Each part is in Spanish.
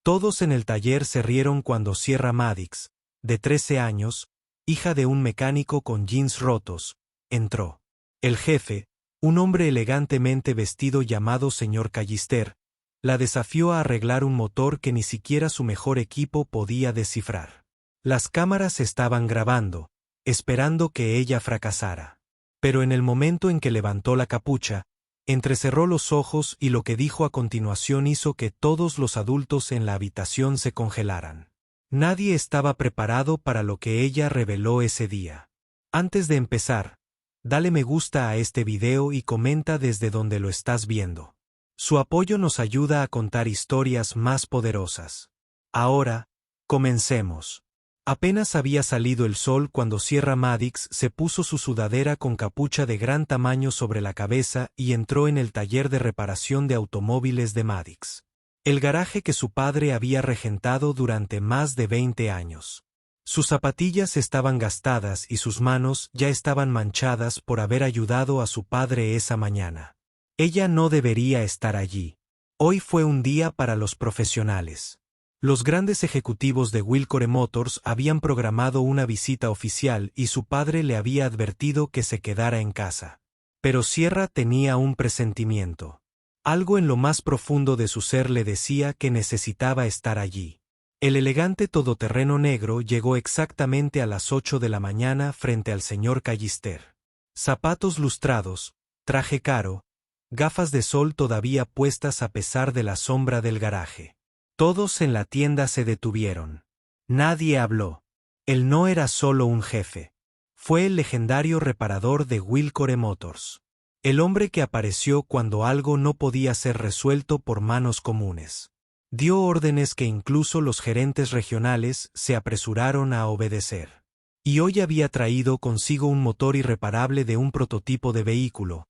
Todos en el taller se rieron cuando Sierra Maddox, de 13 años, hija de un mecánico con jeans rotos, entró. El jefe, un hombre elegantemente vestido llamado señor Callister, la desafió a arreglar un motor que ni siquiera su mejor equipo podía descifrar. Las cámaras estaban grabando, esperando que ella fracasara. Pero en el momento en que levantó la capucha, entrecerró los ojos y lo que dijo a continuación hizo que todos los adultos en la habitación se congelaran. Nadie estaba preparado para lo que ella reveló ese día. Antes de empezar, dale me gusta a este video y comenta desde donde lo estás viendo. Su apoyo nos ayuda a contar historias más poderosas. Ahora, comencemos. Apenas había salido el sol cuando Sierra Maddox se puso su sudadera con capucha de gran tamaño sobre la cabeza y entró en el taller de reparación de automóviles de Maddox, el garaje que su padre había regentado durante más de 20 años. Sus zapatillas estaban gastadas y sus manos ya estaban manchadas por haber ayudado a su padre esa mañana. Ella no debería estar allí. Hoy fue un día para los profesionales. Los grandes ejecutivos de Wilcore Motors habían programado una visita oficial y su padre le había advertido que se quedara en casa. Pero Sierra tenía un presentimiento. Algo en lo más profundo de su ser le decía que necesitaba estar allí. El elegante todoterreno negro llegó exactamente a las 8 de la mañana frente al señor Callister. Zapatos lustrados, traje caro, gafas de sol todavía puestas a pesar de la sombra del garaje. Todos en la tienda se detuvieron. Nadie habló. Él no era solo un jefe. Fue el legendario reparador de Wilcore Motors. El hombre que apareció cuando algo no podía ser resuelto por manos comunes. Dio órdenes que incluso los gerentes regionales se apresuraron a obedecer. Y hoy había traído consigo un motor irreparable de un prototipo de vehículo,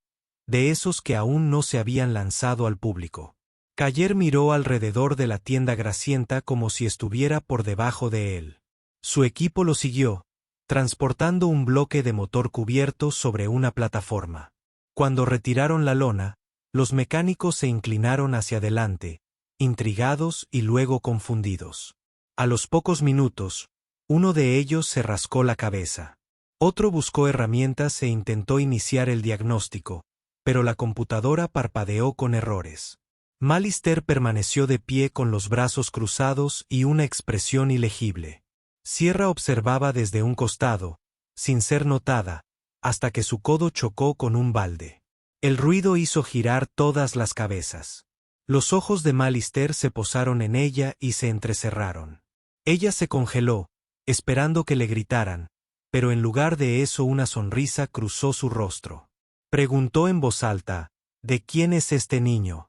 de esos que aún no se habían lanzado al público. Cayer miró alrededor de la tienda grasienta como si estuviera por debajo de él. Su equipo lo siguió, transportando un bloque de motor cubierto sobre una plataforma. Cuando retiraron la lona, los mecánicos se inclinaron hacia adelante, intrigados y luego confundidos. A los pocos minutos, uno de ellos se rascó la cabeza. Otro buscó herramientas e intentó iniciar el diagnóstico, pero la computadora parpadeó con errores. Callister permaneció de pie con los brazos cruzados y una expresión ilegible. Sierra observaba desde un costado, sin ser notada, hasta que su codo chocó con un balde. El ruido hizo girar todas las cabezas. Los ojos de Callister se posaron en ella y se entrecerraron. Ella se congeló, esperando que le gritaran, pero en lugar de eso una sonrisa cruzó su rostro. Preguntó en voz alta, ¿de quién es este niño?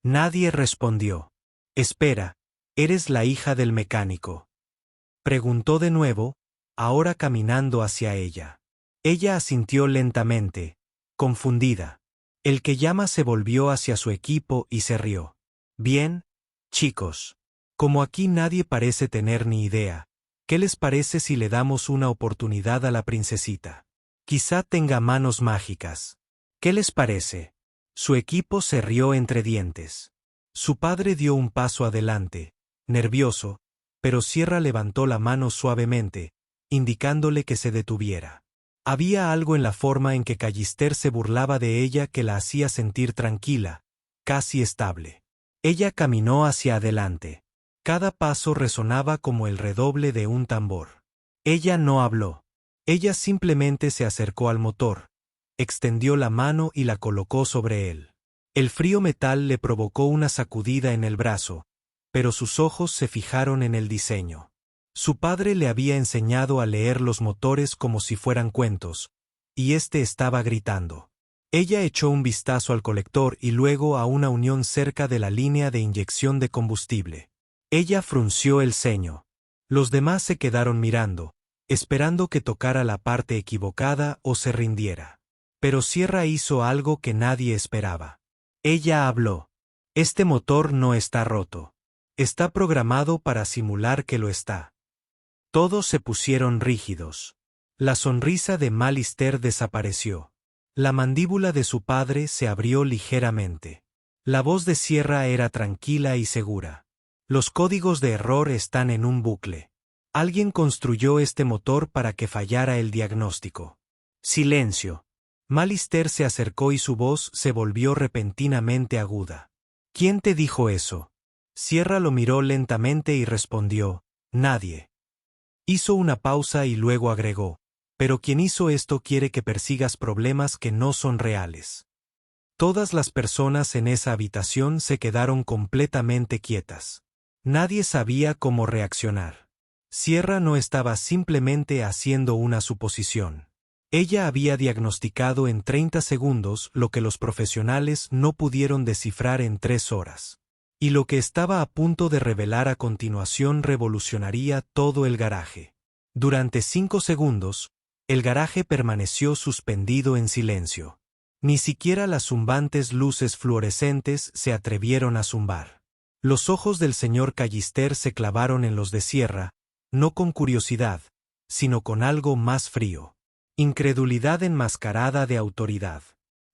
Nadie respondió. Espera, ¿eres la hija del mecánico? Preguntó de nuevo, ahora caminando hacia ella. Ella asintió lentamente, confundida. El que llama se volvió hacia su equipo y se rió. Bien, chicos. Como aquí nadie parece tener ni idea, ¿qué les parece si le damos una oportunidad a la princesita? Quizá tenga manos mágicas. ¿Qué les parece? Su equipo se rió entre dientes. Su padre dio un paso adelante, nervioso, pero Sierra levantó la mano suavemente, indicándole que se detuviera. Había algo en la forma en que Callister se burlaba de ella que la hacía sentir tranquila, casi estable. Ella caminó hacia adelante. Cada paso resonaba como el redoble de un tambor. Ella no habló. Ella simplemente se acercó al motor, extendió la mano y la colocó sobre él. El frío metal le provocó una sacudida en el brazo, pero sus ojos se fijaron en el diseño. Su padre le había enseñado a leer los motores como si fueran cuentos, y este estaba gritando. Ella echó un vistazo al colector y luego a una unión cerca de la línea de inyección de combustible. Ella frunció el ceño. Los demás se quedaron mirando, esperando que tocara la parte equivocada o se rindiera. Pero Sierra hizo algo que nadie esperaba. Ella habló. Este motor no está roto. Está programado para simular que lo está. Todos se pusieron rígidos. La sonrisa de Callister desapareció. La mandíbula de su padre se abrió ligeramente. La voz de Sierra era tranquila y segura. Los códigos de error están en un bucle. Alguien construyó este motor para que fallara el diagnóstico. Silencio. Malister se acercó y su voz se volvió repentinamente aguda. ¿Quién te dijo eso? Sierra lo miró lentamente y respondió, nadie. Hizo una pausa y luego agregó, pero quien hizo esto quiere que persigas problemas que no son reales. Todas las personas en esa habitación se quedaron completamente quietas. Nadie sabía cómo reaccionar. Sierra no estaba simplemente haciendo una suposición. Ella había diagnosticado en 30 segundos lo que los profesionales no pudieron descifrar en 3 horas. Y lo que estaba a punto de revelar a continuación revolucionaría todo el garaje. Durante 5 segundos, el garaje permaneció suspendido en silencio. Ni siquiera las zumbantes luces fluorescentes se atrevieron a zumbar. Los ojos del señor Callister se clavaron en los de Sierra, no con curiosidad, sino con algo más frío. Incredulidad enmascarada de autoridad.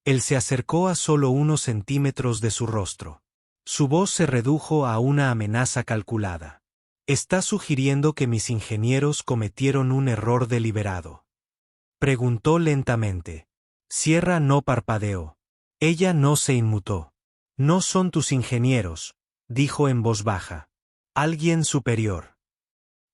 Él se acercó a solo unos centímetros de su rostro. Su voz se redujo a una amenaza calculada. ¿Está sugiriendo que mis ingenieros cometieron un error deliberado? Preguntó lentamente. Sierra no parpadeó. Ella no se inmutó. No son tus ingenieros, dijo en voz baja. Alguien superior.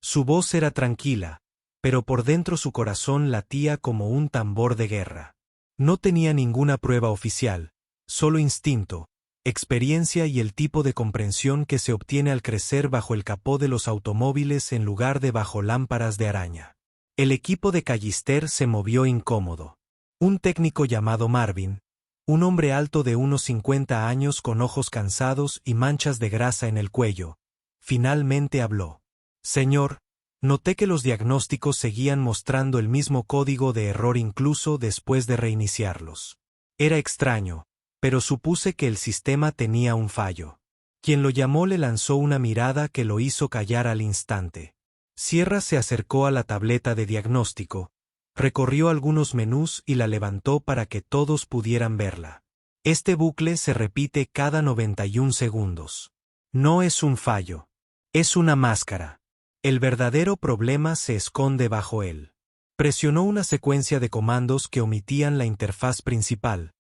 Su voz era tranquila, pero por dentro su corazón latía como un tambor de guerra. No tenía ninguna prueba oficial, solo instinto, experiencia y el tipo de comprensión que se obtiene al crecer bajo el capó de los automóviles en lugar de bajo lámparas de araña. El equipo de Callister se movió incómodo. Un técnico llamado Marvin, un hombre alto de unos 50 años con ojos cansados y manchas de grasa en el cuello, finalmente habló. Señor, noté que los diagnósticos seguían mostrando el mismo código de error incluso después de reiniciarlos. Era extraño, pero supuse que el sistema tenía un fallo. Quien lo llamó le lanzó una mirada que lo hizo callar al instante. Sierra se acercó a la tableta de diagnóstico, recorrió algunos menús y la levantó para que todos pudieran verla. Este bucle se repite cada 91 segundos. No es un fallo. Es una máscara. El verdadero problema se esconde bajo él. Presionó una secuencia de comandos que omitían la interfaz principal,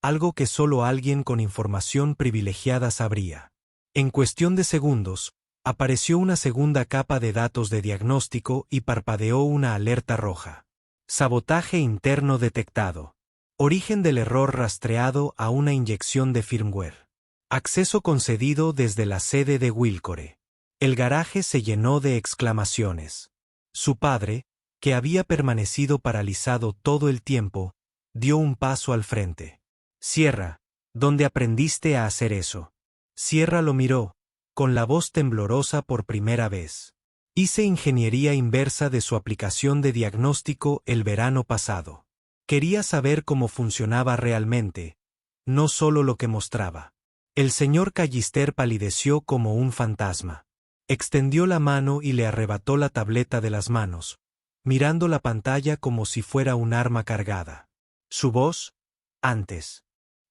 algo que solo alguien con información privilegiada sabría. En cuestión de segundos, apareció una segunda capa de datos de diagnóstico y parpadeó una alerta roja. Sabotaje interno detectado. Origen del error rastreado a una inyección de firmware. Acceso concedido desde la sede de Wilcore. El garaje se llenó de exclamaciones. Su padre, que había permanecido paralizado todo el tiempo, dio un paso al frente. Sierra, ¿dónde aprendiste a hacer eso? Sierra lo miró, con la voz temblorosa por primera vez. Hice ingeniería inversa de su aplicación de diagnóstico el verano pasado. Quería saber cómo funcionaba realmente, no solo lo que mostraba. El señor Callister palideció como un fantasma. Extendió la mano y le arrebató la tableta de las manos, mirando la pantalla como si fuera un arma cargada. Su voz, antes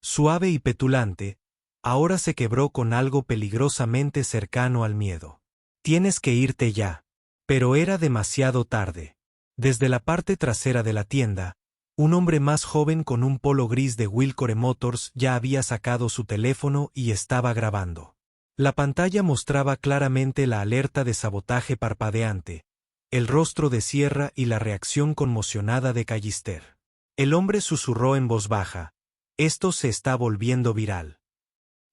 suave y petulante, ahora se quebró con algo peligrosamente cercano al miedo. Tienes que irte ya. Pero era demasiado tarde. Desde la parte trasera de la tienda, un hombre más joven con un polo gris de Wilcore Motors ya había sacado su teléfono y estaba grabando. La pantalla mostraba claramente la alerta de sabotaje parpadeante, el rostro de Sierra y la reacción conmocionada de Callister. El hombre susurró en voz baja, «Esto se está volviendo viral».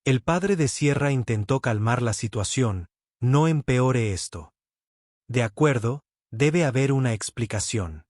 El padre de Sierra intentó calmar la situación, «No empeore esto». De acuerdo, debe haber una explicación.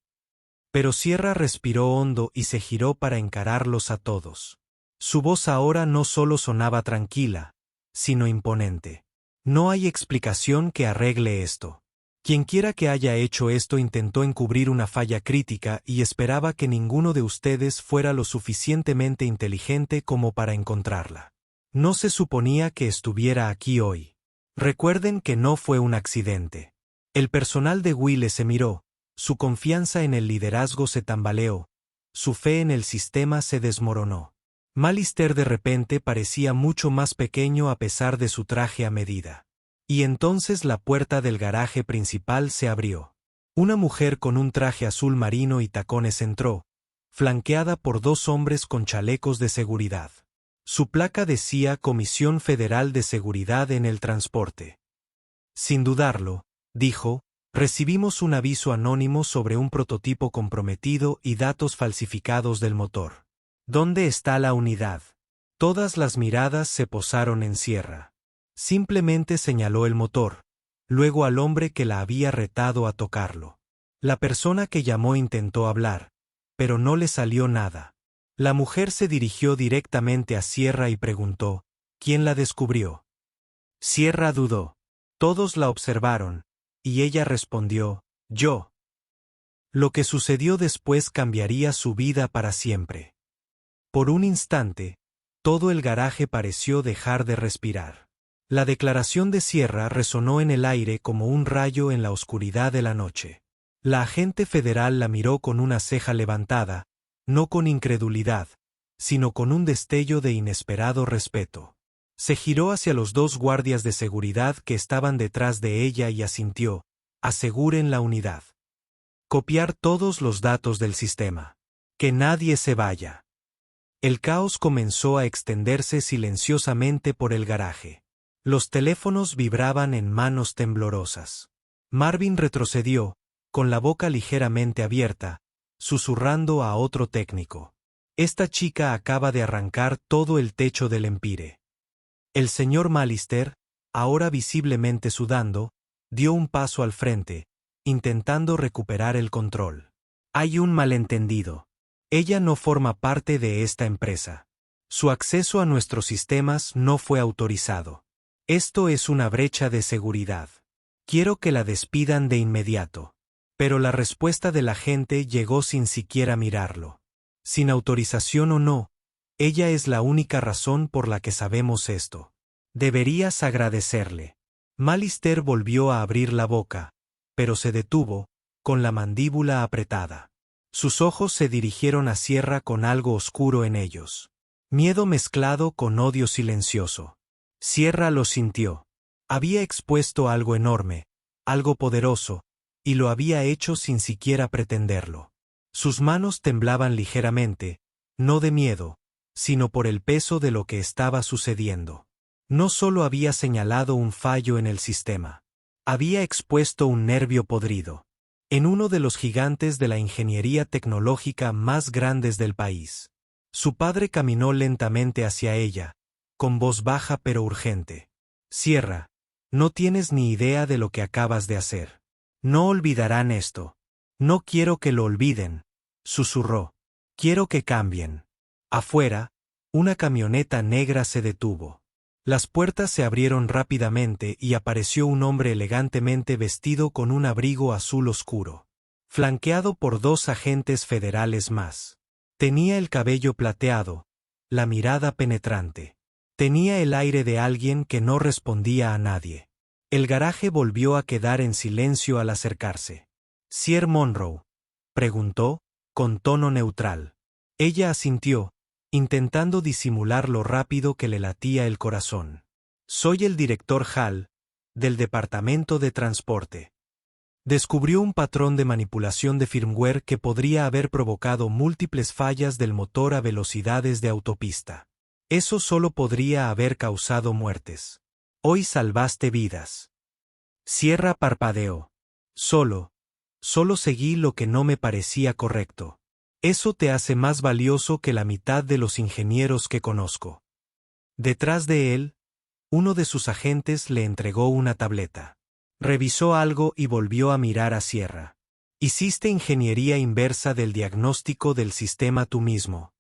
Pero Sierra respiró hondo y se giró para encararlos a todos. Su voz ahora no solo sonaba tranquila, sino imponente. No hay explicación que arregle esto. Quienquiera que haya hecho esto intentó encubrir una falla crítica y esperaba que ninguno de ustedes fuera lo suficientemente inteligente como para encontrarla. No se suponía que estuviera aquí hoy. Recuerden que no fue un accidente. El personal de Wille se miró, su confianza en el liderazgo se tambaleó, su fe en el sistema se desmoronó. Malister de repente parecía mucho más pequeño a pesar de su traje a medida. Y entonces la puerta del garaje principal se abrió. Una mujer con un traje azul marino y tacones entró, flanqueada por dos hombres con chalecos de seguridad. Su placa decía Comisión Federal de Seguridad en el Transporte. Sin dudarlo, dijo, recibimos un aviso anónimo sobre un prototipo comprometido y datos falsificados del motor. ¿Dónde está la unidad? Todas las miradas se posaron en Sierra. Simplemente señaló el motor, luego al hombre que la había retado a tocarlo. La persona que llamó intentó hablar, pero no le salió nada. La mujer se dirigió directamente a Sierra y preguntó, ¿quién la descubrió? Sierra dudó. Todos la observaron, y ella respondió, yo. Lo que sucedió después cambiaría su vida para siempre. Por un instante, todo el garaje pareció dejar de respirar. La declaración de Sierra resonó en el aire como un rayo en la oscuridad de la noche. La agente federal la miró con una ceja levantada, no con incredulidad, sino con un destello de inesperado respeto. Se giró hacia los dos guardias de seguridad que estaban detrás de ella y asintió, aseguren la unidad. Copiar todos los datos del sistema. Que nadie se vaya. El caos comenzó a extenderse silenciosamente por el garaje. Los teléfonos vibraban en manos temblorosas. Marvin retrocedió, con la boca ligeramente abierta, susurrando a otro técnico. Esta chica acaba de arrancar todo el techo del Empire. El señor Mallister, ahora visiblemente sudando, dio un paso al frente, intentando recuperar el control. Hay un malentendido. Ella no forma parte de esta empresa. Su acceso a nuestros sistemas no fue autorizado. Esto es una brecha de seguridad. Quiero que la despidan de inmediato. Pero la respuesta de la gente llegó sin siquiera mirarlo. Sin autorización o no, ella es la única razón por la que sabemos esto. Deberías agradecerle. Mallister volvió a abrir la boca, pero se detuvo, con la mandíbula apretada. Sus ojos se dirigieron a Sierra con algo oscuro en ellos. Miedo mezclado con odio silencioso. Sierra lo sintió. Había expuesto algo enorme, algo poderoso, y lo había hecho sin siquiera pretenderlo. Sus manos temblaban ligeramente, no de miedo, sino por el peso de lo que estaba sucediendo. No solo había señalado un fallo en el sistema. Había expuesto un nervio podrido. En uno de los gigantes de la ingeniería tecnológica más grandes del país. Su padre caminó lentamente hacia ella, con voz baja pero urgente. Sierra, no tienes ni idea de lo que acabas de hacer. No olvidarán esto. No quiero que lo olviden, susurró. Quiero que cambien. Afuera, una camioneta negra se detuvo. Las puertas se abrieron rápidamente y apareció un hombre elegantemente vestido con un abrigo azul oscuro, flanqueado por dos agentes federales más. Tenía el cabello plateado, la mirada penetrante. Tenía el aire de alguien que no respondía a nadie. El garaje volvió a quedar en silencio al acercarse. «¿Sir Monroe?», preguntó, con tono neutral. Ella asintió, intentando disimular lo rápido que le latía el corazón. «Soy el director Hall, del Departamento de Transporte». Descubrió un patrón de manipulación de firmware que podría haber provocado múltiples fallas del motor a velocidades de autopista. Eso solo podría haber causado muertes. Hoy salvaste vidas. Sierra parpadeó. Solo seguí lo que no me parecía correcto. Eso te hace más valioso que la mitad de los ingenieros que conozco. Detrás de él, uno de sus agentes le entregó una tableta. Revisó algo y volvió a mirar a Sierra. Hiciste ingeniería inversa del diagnóstico del sistema tú mismo.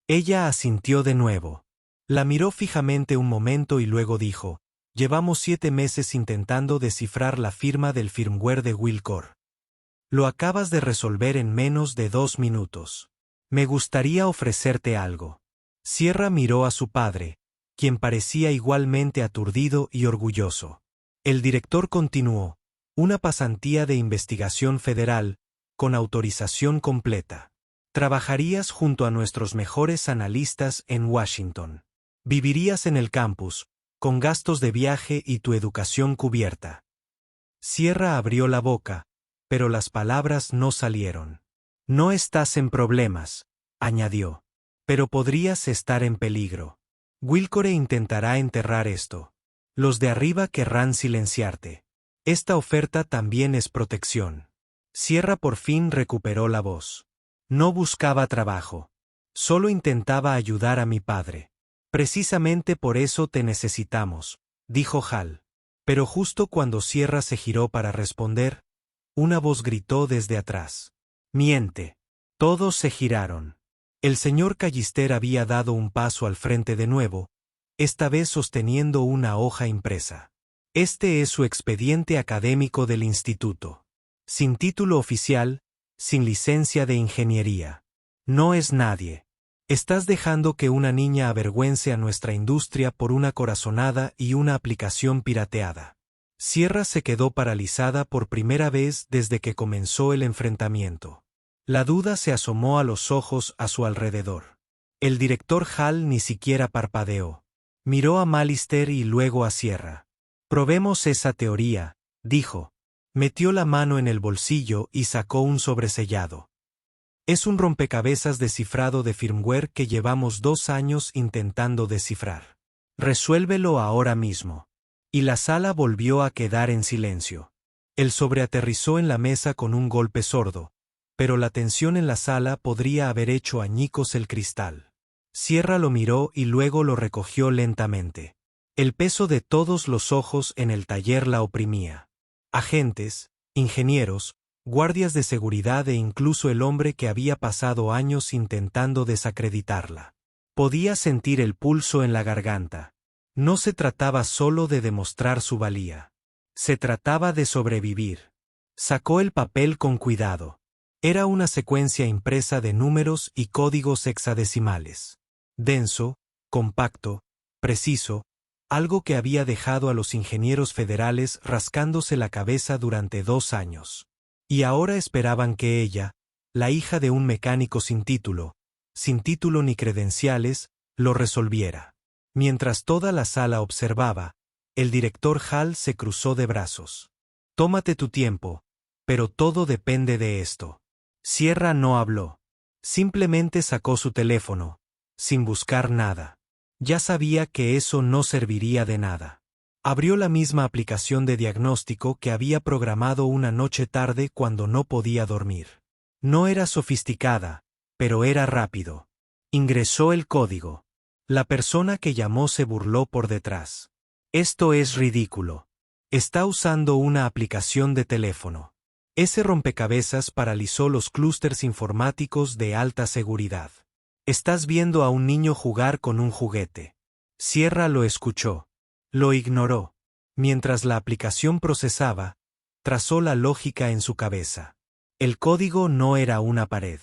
Ella asintió de nuevo. La miró fijamente un momento y luego dijo, llevamos 7 meses intentando descifrar la firma del firmware de Wilcor. Lo acabas de resolver en menos de 2 minutos. Me gustaría ofrecerte algo. Sierra miró a su padre, quien parecía igualmente aturdido y orgulloso. El director continuó, una pasantía de investigación federal, con autorización completa. Trabajarías junto a nuestros mejores analistas en Washington. Vivirías en el campus, con gastos de viaje y tu educación cubierta. Sierra abrió la boca, pero las palabras no salieron. No estás en problemas, añadió. Pero podrías estar en peligro. Wilcore intentará enterrar esto. Los de arriba querrán silenciarte. Esta oferta también es protección. Sierra por fin recuperó la voz. No buscaba trabajo. Solo intentaba ayudar a mi padre. Precisamente por eso te necesitamos, dijo Hal. Pero justo cuando Sierra se giró para responder, una voz gritó desde atrás. Miente. Todos se giraron. El señor Callister había dado un paso al frente de nuevo, esta vez sosteniendo una hoja impresa. Este es su expediente académico del instituto. Sin título oficial, sin licencia de ingeniería. No es nadie. Estás dejando que una niña avergüence a nuestra industria por una corazonada y una aplicación pirateada. Sierra se quedó paralizada por primera vez desde que comenzó el enfrentamiento. La duda se asomó a los ojos a su alrededor. El director Hal ni siquiera parpadeó. Miró a Malister y luego a Sierra. Probemos esa teoría, dijo. Metió la mano en el bolsillo y sacó un sobresellado. Es un rompecabezas descifrado de firmware que llevamos 2 años intentando descifrar. Resuélvelo ahora mismo. Y la sala volvió a quedar en silencio. El sobre aterrizó en la mesa con un golpe sordo, pero la tensión en la sala podría haber hecho añicos el cristal. Sierra lo miró y luego lo recogió lentamente. El peso de todos los ojos en el taller la oprimía. Agentes, ingenieros, guardias de seguridad e incluso el hombre que había pasado años intentando desacreditarla. Podía sentir el pulso en la garganta. No se trataba solo de demostrar su valía. Se trataba de sobrevivir. Sacó el papel con cuidado. Era una secuencia impresa de números y códigos hexadecimales. Denso, compacto, preciso, algo que había dejado a los ingenieros federales rascándose la cabeza durante 2 años. Y ahora esperaban que ella, la hija de un mecánico sin título ni credenciales, lo resolviera. Mientras toda la sala observaba, el director Hal se cruzó de brazos. Tómate tu tiempo, pero todo depende de esto. Sierra no habló. Simplemente sacó su teléfono, sin buscar nada. Ya sabía que eso no serviría de nada. Abrió la misma aplicación de diagnóstico que había programado una noche tarde cuando no podía dormir. No era sofisticada, pero era rápido. Ingresó el código. La persona que llamó se burló por detrás. Esto es ridículo. Está usando una aplicación de teléfono. Ese rompecabezas paralizó los clústeres informáticos de alta seguridad. Estás viendo a un niño jugar con un juguete. Sierra lo escuchó. Lo ignoró. Mientras la aplicación procesaba, trazó la lógica en su cabeza. El código no era una pared.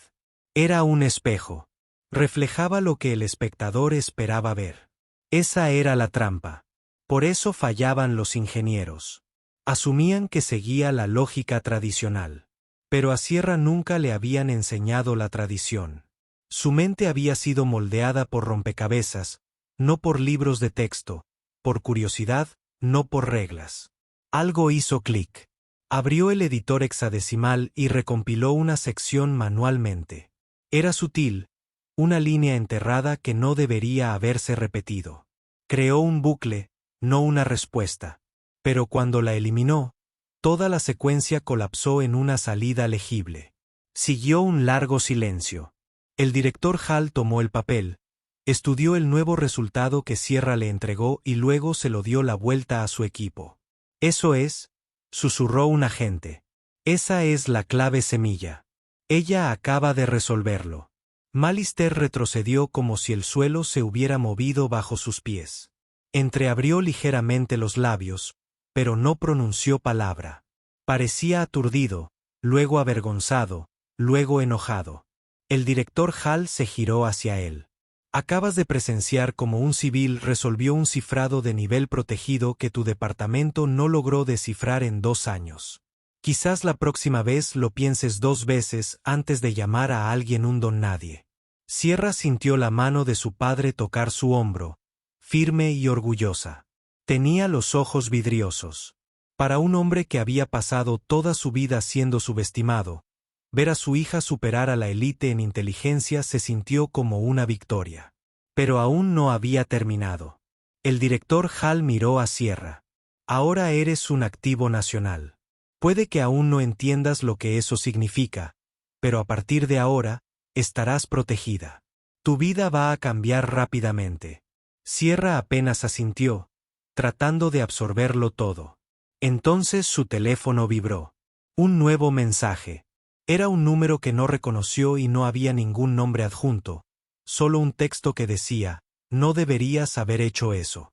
Era un espejo. Reflejaba lo que el espectador esperaba ver. Esa era la trampa. Por eso fallaban los ingenieros. Asumían que seguía la lógica tradicional. Pero a Sierra nunca le habían enseñado la tradición. Su mente había sido moldeada por rompecabezas, no por libros de texto, por curiosidad, no por reglas. Algo hizo clic. Abrió el editor hexadecimal y recompiló una sección manualmente. Era sutil, una línea enterrada que no debería haberse repetido. Creó un bucle, no una respuesta. Pero cuando la eliminó, toda la secuencia colapsó en una salida legible. Siguió un largo silencio. El director Hal tomó el papel, estudió el nuevo resultado que Sierra le entregó y luego se lo dio la vuelta a su equipo. Eso es, susurró un agente. Esa es la clave semilla. Ella acaba de resolverlo. Malister retrocedió como si el suelo se hubiera movido bajo sus pies. Entreabrió ligeramente los labios, pero no pronunció palabra. Parecía aturdido, luego avergonzado, luego enojado. El director Hal se giró hacia él. Acabas de presenciar cómo un civil resolvió un cifrado de nivel protegido que tu departamento no logró descifrar en 2 años. Quizás la próxima vez lo pienses 2 veces antes de llamar a alguien un don nadie. Sierra sintió la mano de su padre tocar su hombro, firme y orgullosa. Tenía los ojos vidriosos. Para un hombre que había pasado toda su vida siendo subestimado, ver a su hija superar a la élite en inteligencia se sintió como una victoria. Pero aún no había terminado. El director Hall miró a Sierra. Ahora eres un activo nacional. Puede que aún no entiendas lo que eso significa, pero a partir de ahora, estarás protegida. Tu vida va a cambiar rápidamente. Sierra apenas asintió, tratando de absorberlo todo. Entonces su teléfono vibró. Un nuevo mensaje. Era un número que no reconoció y no había ningún nombre adjunto, solo un texto que decía, no deberías haber hecho eso.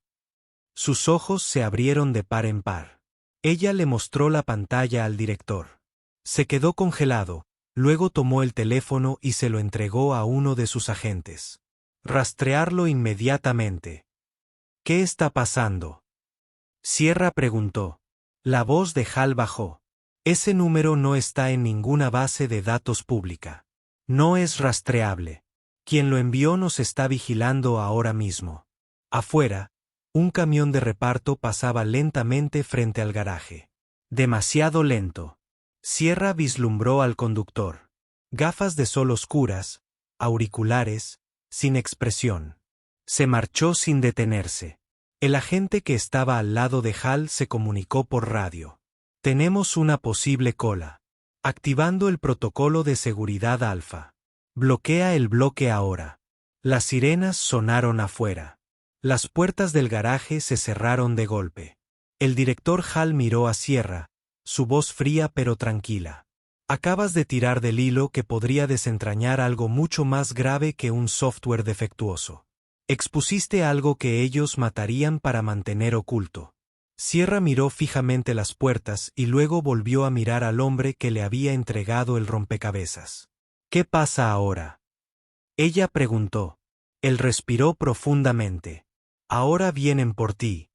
Sus ojos se abrieron de par en par. Ella le mostró la pantalla al director. Se quedó congelado, luego tomó el teléfono y se lo entregó a uno de sus agentes. Rastrearlo inmediatamente. ¿Qué está pasando? Sierra preguntó. La voz de Hal bajó. Ese número no está en ninguna base de datos pública. No es rastreable. Quien lo envió nos está vigilando ahora mismo. Afuera, un camión de reparto pasaba lentamente frente al garaje. Demasiado lento. Sierra vislumbró al conductor. Gafas de sol oscuras, auriculares, sin expresión. Se marchó sin detenerse. El agente que estaba al lado de Hal se comunicó por radio. Tenemos una posible cola. Activando el protocolo de seguridad alfa. Bloquea el bloque ahora. Las sirenas sonaron afuera. Las puertas del garaje se cerraron de golpe. El director Hall miró a Sierra, su voz fría pero tranquila. Acabas de tirar del hilo que podría desentrañar algo mucho más grave que un software defectuoso. Expusiste algo que ellos matarían para mantener oculto. Sierra miró fijamente las puertas y luego volvió a mirar al hombre que le había entregado el rompecabezas. ¿Qué pasa ahora? Ella preguntó. Él respiró profundamente. Ahora vienen por ti.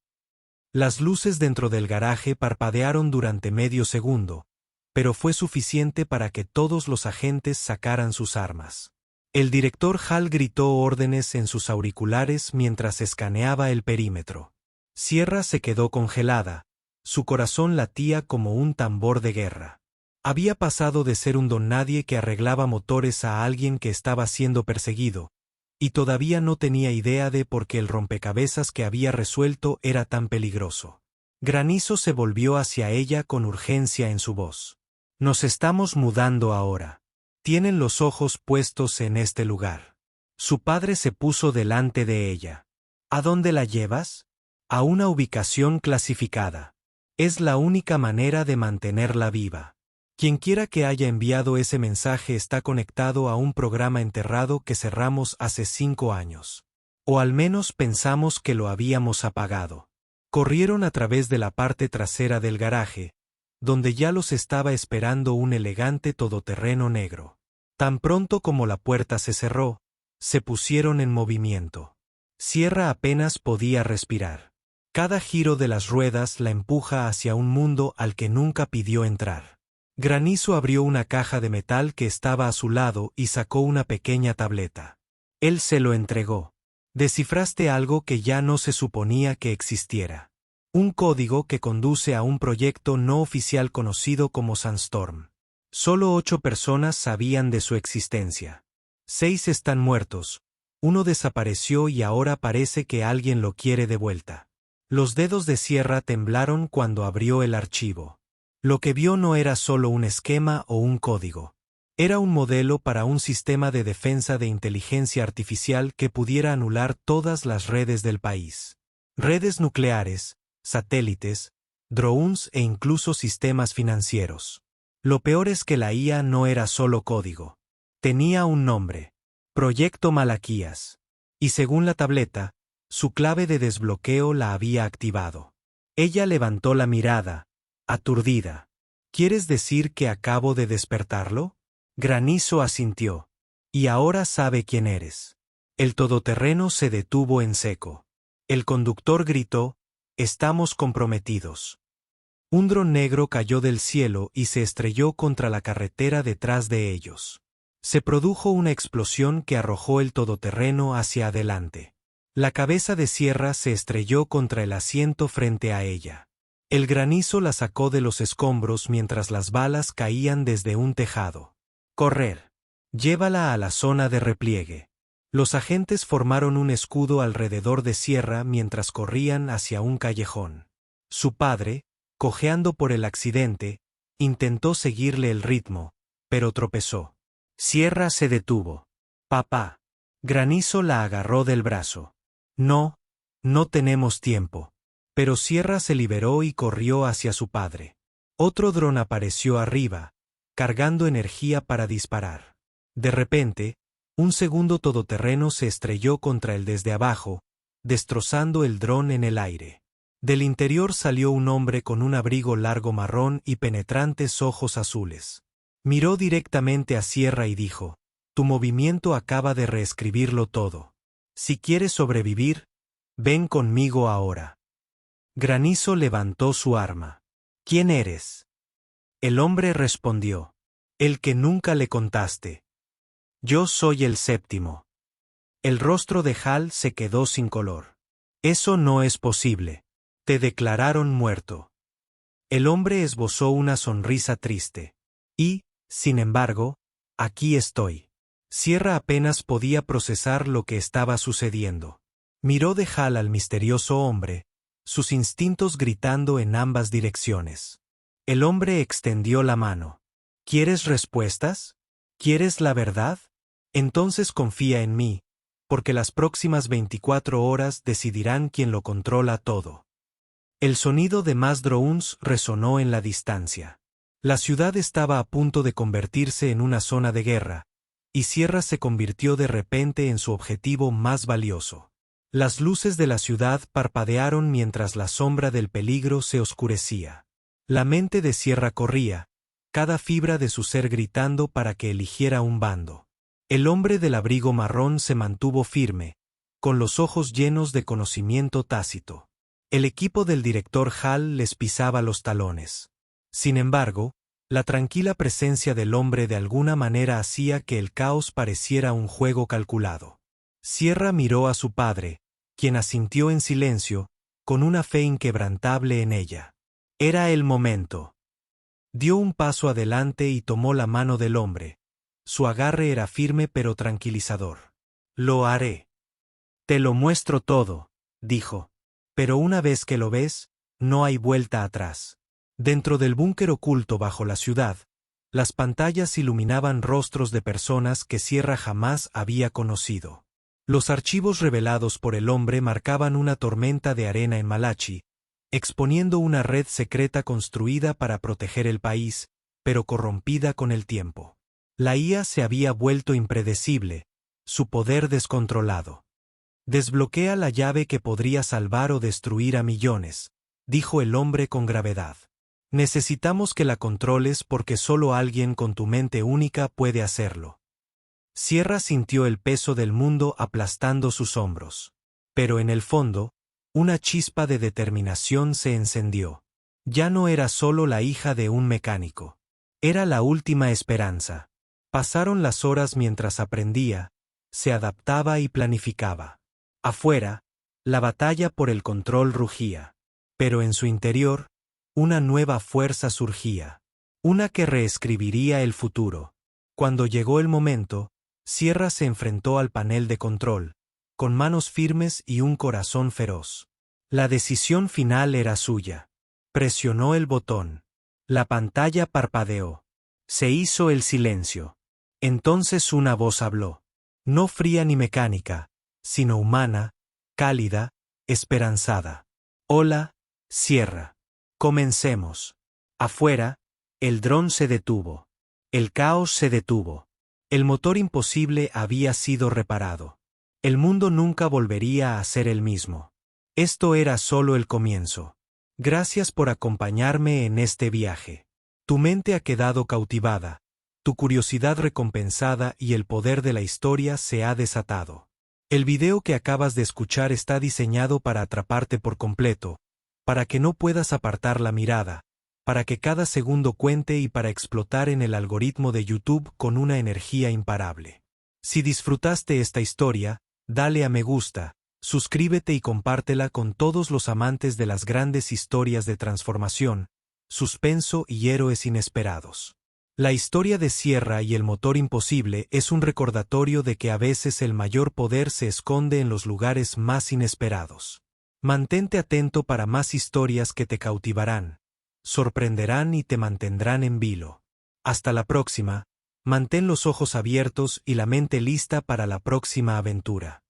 Las luces dentro del garaje parpadearon durante medio segundo, pero fue suficiente para que todos los agentes sacaran sus armas. El director Hall gritó órdenes en sus auriculares mientras escaneaba el perímetro. Sierra se quedó congelada, su corazón latía como un tambor de guerra. Había pasado de ser un don nadie que arreglaba motores a alguien que estaba siendo perseguido, y todavía no tenía idea de por qué el rompecabezas que había resuelto era tan peligroso. Granizo se volvió hacia ella con urgencia en su voz. Nos estamos mudando ahora. Tienen los ojos puestos en este lugar. Su padre se puso delante de ella. ¿A dónde la llevas? A una ubicación clasificada. Es la única manera de mantenerla viva. Quienquiera que haya enviado ese mensaje está conectado a un programa enterrado que cerramos hace 5 años. O al menos pensamos que lo habíamos apagado. Corrieron a través de la parte trasera del garaje, donde ya los estaba esperando un elegante todoterreno negro. Tan pronto como la puerta se cerró, se pusieron en movimiento. Sierra apenas podía respirar. Cada giro de las ruedas la empuja hacia un mundo al que nunca pidió entrar. Granizo abrió una caja de metal que estaba a su lado y sacó una pequeña tableta. Él se lo entregó. Descifraste algo que ya no se suponía que existiera. Un código que conduce a un proyecto no oficial conocido como Sandstorm. Solo 8 personas sabían de su existencia. 6 están muertos, uno desapareció y ahora parece que alguien lo quiere de vuelta. Los dedos de Sierra temblaron cuando abrió el archivo. Lo que vio no era solo un esquema o un código. Era un modelo para un sistema de defensa de inteligencia artificial que pudiera anular todas las redes del país. Redes nucleares, satélites, drones e incluso sistemas financieros. Lo peor es que la IA no era solo código. Tenía un nombre. Proyecto Malaquías. Y según la tableta, su clave de desbloqueo la había activado. Ella levantó la mirada, aturdida. ¿Quieres decir que acabo de despertarlo? Granizo asintió. Y ahora sabe quién eres. El todoterreno se detuvo en seco. El conductor gritó, estamos comprometidos. Un dron negro cayó del cielo y se estrelló contra la carretera detrás de ellos. Se produjo una explosión que arrojó el todoterreno hacia adelante. La cabeza de Sierra se estrelló contra el asiento frente a ella. El granizo la sacó de los escombros mientras las balas caían desde un tejado. Correr. Llévala a la zona de repliegue. Los agentes formaron un escudo alrededor de Sierra mientras corrían hacia un callejón. Su padre, cojeando por el accidente, intentó seguirle el ritmo, pero tropezó. Sierra se detuvo. Papá. Granizo la agarró del brazo. No, no tenemos tiempo. Pero Sierra se liberó y corrió hacia su padre. Otro dron apareció arriba, cargando energía para disparar. De repente, un segundo todoterreno se estrelló contra él desde abajo, destrozando el dron en el aire. Del interior salió un hombre con un abrigo largo marrón y penetrantes ojos azules. Miró directamente a Sierra y dijo: «Tu movimiento acaba de reescribirlo todo. Si quieres sobrevivir, ven conmigo ahora». Granizo levantó su arma. «¿Quién eres?». El hombre respondió: «El que nunca le contaste. Yo soy el séptimo». El rostro de Hal se quedó sin color. «Eso no es posible. Te declararon muerto». El hombre esbozó una sonrisa triste. «Y, sin embargo, aquí estoy». Sierra apenas podía procesar lo que estaba sucediendo. Miró de Hal al misterioso hombre, sus instintos gritando en ambas direcciones. El hombre extendió la mano. «¿Quieres respuestas? ¿Quieres la verdad? Entonces confía en mí, porque las próximas 24 horas decidirán quién lo controla todo». El sonido de más drones resonó en la distancia. La ciudad estaba a punto de convertirse en una zona de guerra, y Sierra se convirtió de repente en su objetivo más valioso. Las luces de la ciudad parpadearon mientras la sombra del peligro se oscurecía. La mente de Sierra corría, cada fibra de su ser gritando para que eligiera un bando. El hombre del abrigo marrón se mantuvo firme, con los ojos llenos de conocimiento tácito. El equipo del director Hal les pisaba los talones. Sin embargo, la tranquila presencia del hombre de alguna manera hacía que el caos pareciera un juego calculado. Sierra miró a su padre, quien asintió en silencio, con una fe inquebrantable en ella. Era el momento. Dio un paso adelante y tomó la mano del hombre. Su agarre era firme pero tranquilizador. «Lo haré. Te lo muestro todo», dijo. «Pero una vez que lo ves, no hay vuelta atrás». Dentro del búnker oculto bajo la ciudad, las pantallas iluminaban rostros de personas que Sierra jamás había conocido. Los archivos revelados por el hombre marcaban una tormenta de arena en Malachi, exponiendo una red secreta construida para proteger el país, pero corrompida con el tiempo. La IA se había vuelto impredecible, su poder descontrolado. «Desbloquea la llave que podría salvar o destruir a millones», dijo el hombre con gravedad. «Necesitamos que la controles porque solo alguien con tu mente única puede hacerlo». Sierra sintió el peso del mundo aplastando sus hombros. Pero en el fondo, una chispa de determinación se encendió. Ya no era solo la hija de un mecánico. Era la última esperanza. Pasaron las horas mientras aprendía, se adaptaba y planificaba. Afuera, la batalla por el control rugía. Pero en su interior, una nueva fuerza surgía. Una que reescribiría el futuro. Cuando llegó el momento, Sierra se enfrentó al panel de control, con manos firmes y un corazón feroz. La decisión final era suya. Presionó el botón. La pantalla parpadeó. Se hizo el silencio. Entonces una voz habló. No fría ni mecánica, sino humana, cálida, esperanzada. «Hola, Sierra. Comencemos». Afuera, el dron se detuvo. El caos se detuvo. El motor imposible había sido reparado. El mundo nunca volvería a ser el mismo. Esto era solo el comienzo. Gracias por acompañarme en este viaje. Tu mente ha quedado cautivada, tu curiosidad recompensada y el poder de la historia se ha desatado. El video que acabas de escuchar está diseñado para atraparte por completo, para que no puedas apartar la mirada, para que cada segundo cuente y para explotar en el algoritmo de YouTube con una energía imparable. Si disfrutaste esta historia, dale a me gusta, Suscríbete y compártela con todos los amantes de las grandes historias de transformación, suspenso y héroes inesperados. La historia de Sierra y el motor imposible es un recordatorio de que a veces el mayor poder se esconde en los lugares más inesperados. Mantente atento para más historias que te cautivarán, sorprenderán y te mantendrán en vilo. Hasta la próxima, mantén los ojos abiertos y la mente lista para la próxima aventura.